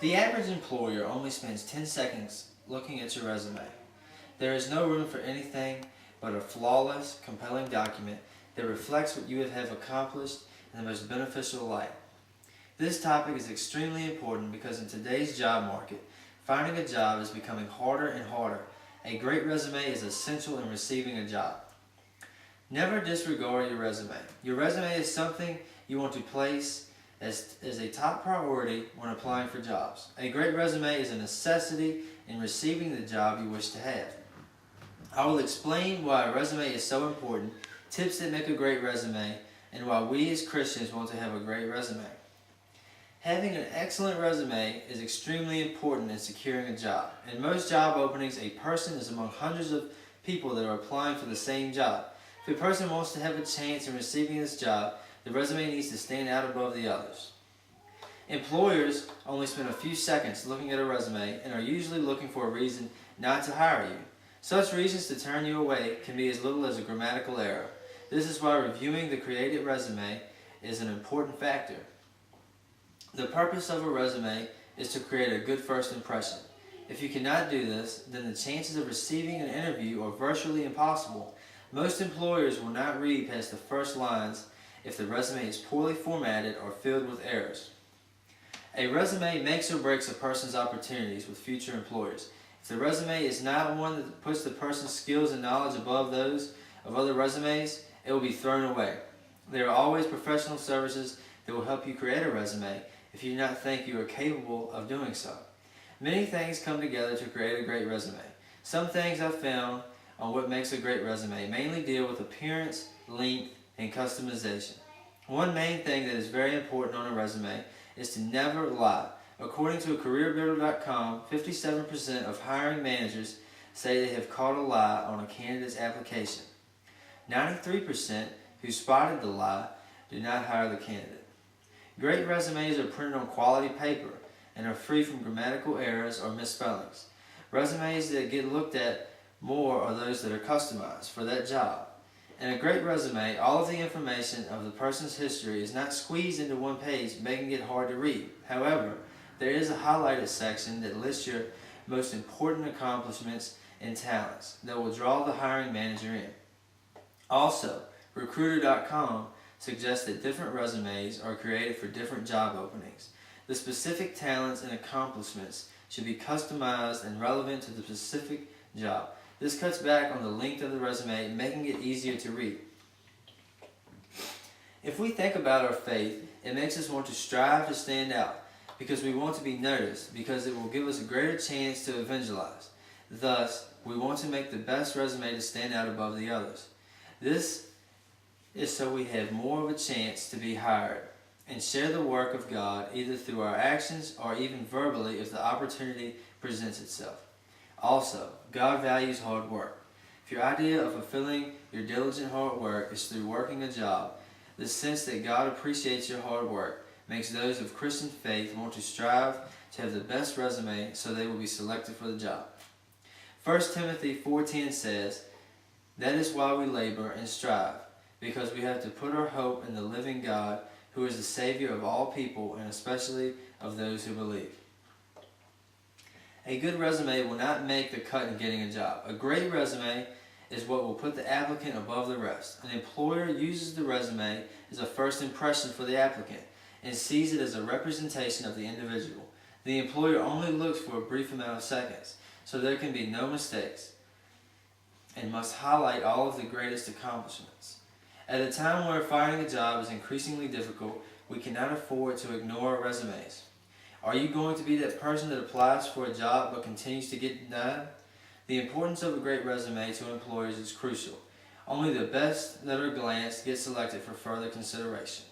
The average employer only spends 10 seconds looking at your resume. There is no room for anything but a flawless, compelling document that reflects what you have accomplished in the most beneficial light. This topic is extremely important because in today's job market, finding a job is becoming harder and harder. A great resume is essential in receiving a job. Never disregard your resume. Your resume is something you want to place as a top priority when applying for jobs. A great resume is a necessity in receiving the job you wish to have. I will explain why a resume is so important, tips that make a great resume, and why we as Christians want to have a great resume. Having an excellent resume is extremely important in securing a job. In most job openings, a person is among hundreds of people that are applying for the same job. If a person wants to have a chance in receiving this job, the resume needs to stand out above the others. Employers only spend a few seconds looking at a resume and are usually looking for a reason not to hire you. Such reasons to turn you away can be as little as a grammatical error. This is why reviewing the created resume is an important factor. The purpose of a resume is to create a good first impression. If you cannot do this, then the chances of receiving an interview are virtually impossible. Most employers will not read past the first lines if the resume is poorly formatted or filled with errors. A resume makes or breaks a person's opportunities with future employers. If the resume is not one that puts the person's skills and knowledge above those of other resumes, it will be thrown away. There are always professional services that will help you create a resume if you do not think you are capable of doing so. Many things come together to create a great resume. Some things I've found on what makes a great resume mainly deal with appearance, length, and customization. One main thing that is very important on a resume is to never lie. According to CareerBuilder.com, 57% of hiring managers say they have caught a lie on a candidate's application. 93% who spotted the lie do not hire the candidate. Great resumes are printed on quality paper and are free from grammatical errors or misspellings. Resumes that get looked at more are those that are customized for that job. In a great resume, all of the information of the person's history is not squeezed into one page, making it hard to read. However, there is a highlighted section that lists your most important accomplishments and talents that will draw the hiring manager in. Also, Recruiter.com suggests that different resumes are created for different job openings. The specific talents and accomplishments should be customized and relevant to the specific job. This cuts back on the length of the resume, making it easier to read. If we think about our faith, it makes us want to strive to stand out because we want to be noticed, because it will give us a greater chance to evangelize. Thus, we want to make the best resume to stand out above the others. This is so we have more of a chance to be hired and share the work of God either through our actions or even verbally if the opportunity presents itself. Also, God values hard work. If your idea of fulfilling your diligent hard work is through working a job, the sense that God appreciates your hard work makes those of Christian faith want to strive to have the best resume so they will be selected for the job. 1 Timothy 4:10 says, "That is why we labor and strive, because we have to put our hope in the living God, who is the Savior of all people and especially of those who believe." A good resume will not make the cut in getting a job. A great resume is what will put the applicant above the rest. An employer uses the resume as a first impression for the applicant and sees it as a representation of the individual. The employer only looks for a brief amount of seconds, so there can be no mistakes, and must highlight all of the greatest accomplishments. At a time where finding a job is increasingly difficult, we cannot afford to ignore resumes. Are you going to be that person that applies for a job but continues to get denied? The importance of a great resume to employers is crucial. Only the best that are glanced get selected for further consideration.